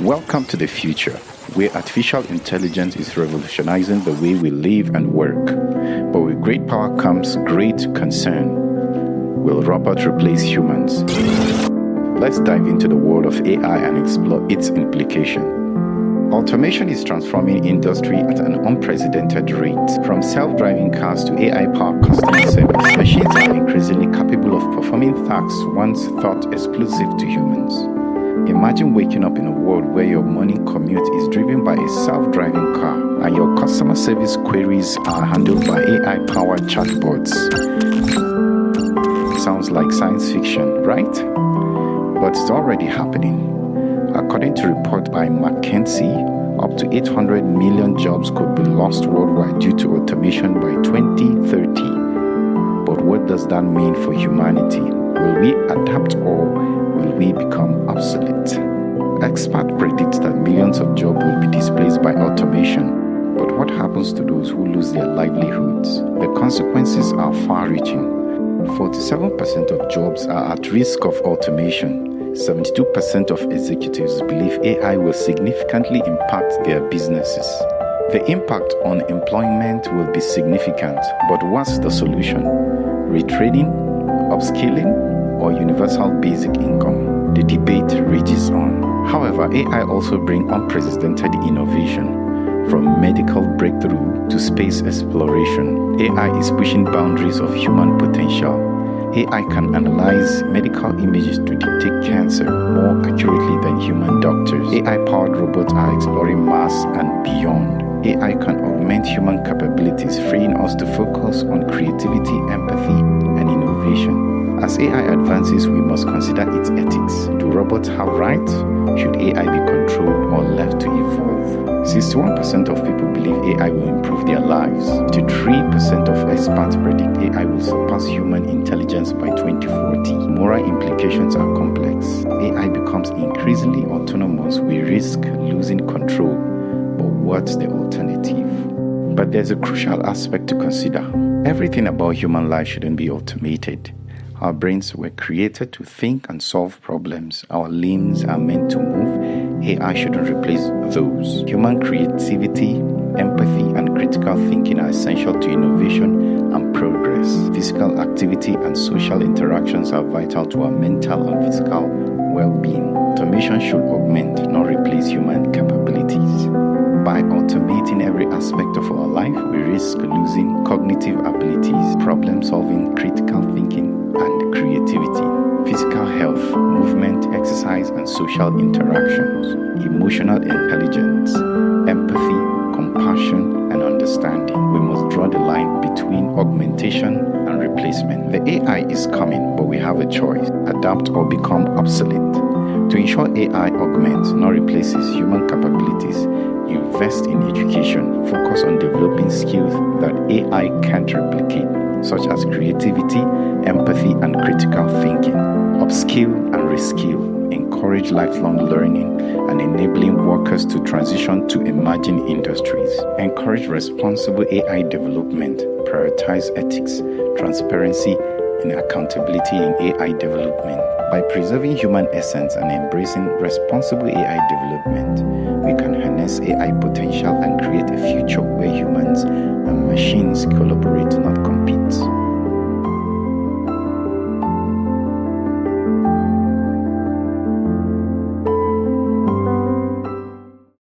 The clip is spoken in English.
Welcome to the future, where artificial intelligence is revolutionizing the way we live and work. But with great power comes great concern. Will robots replace humans? Let's dive into the world of AI and explore its implication. Automation is transforming industry at an unprecedented rate. From self-driving cars to AI-powered customer service, machines are increasingly capable of performing tasks once thought exclusive to humans. Imagine waking up in a world where your morning commute is driven by a self-driving car and your customer service queries are handled by AI-powered chatbots. Sounds like science fiction, right? But it's already happening. According to a report by McKinsey, up to 800 million jobs could be lost worldwide due to automation by 2030. But what does that mean for humanity? Will we adapt or will we become obsolete? Experts predict that millions of jobs will be displaced by automation. But what happens to those who lose their livelihoods? The consequences are far-reaching. 47% of jobs are at risk of automation. 72% of executives believe AI will significantly impact their businesses. The impact on employment will be significant, but what's the solution? Retraining, upskilling, or universal basic income? The debate rages on. However, AI also brings unprecedented innovation. From medical breakthrough to space exploration, AI is pushing boundaries of human potential. AI can analyze medical images to detect cancer more accurately than human doctors. AI-powered robots are exploring Mars and beyond. AI can augment human capabilities, freeing us to focus on creativity, empathy, and innovation. As AI advances, we must consider its ethics. Do robots have rights? Should AI be controlled or left to evolve? 61% of people believe AI will improve their lives. 53% of experts predict AI will surpass human intelligence by 2040. Moral implications are complex. AI becomes increasingly autonomous. We risk losing control. But what's the alternative? But there's a crucial aspect to consider. Everything about human life shouldn't be automated. Our brains were created to think and solve problems. Our limbs are meant to move. AI shouldn't replace those. Human creativity, empathy, and critical thinking are essential to innovation and progress. Physical activity and social interactions are vital to our mental and physical well-being. Automation should augment, not replace human capabilities. By automating every aspect of our life, we risk losing cognitive abilities, problem-solving, critical thinking, and creativity, physical health, movement, exercise, and social interactions, emotional intelligence, empathy, compassion, and understanding. We must draw the line between augmentation and replacement. The AI is coming, but we have a choice: adapt or become obsolete. To ensure AI augments, not replaces human capabilities, invest in education. Focus on developing skills that AI can't replicate, such as creativity, empathy, and critical thinking. Upskill and reskill. Encourage lifelong learning and enabling workers to transition to emerging industries. Encourage responsible AI development. Prioritize ethics, transparency, and accountability in AI development. By preserving human essence and embracing responsible AI development, we can harness AI potential and create a future where humans and machines collaborate, not compete.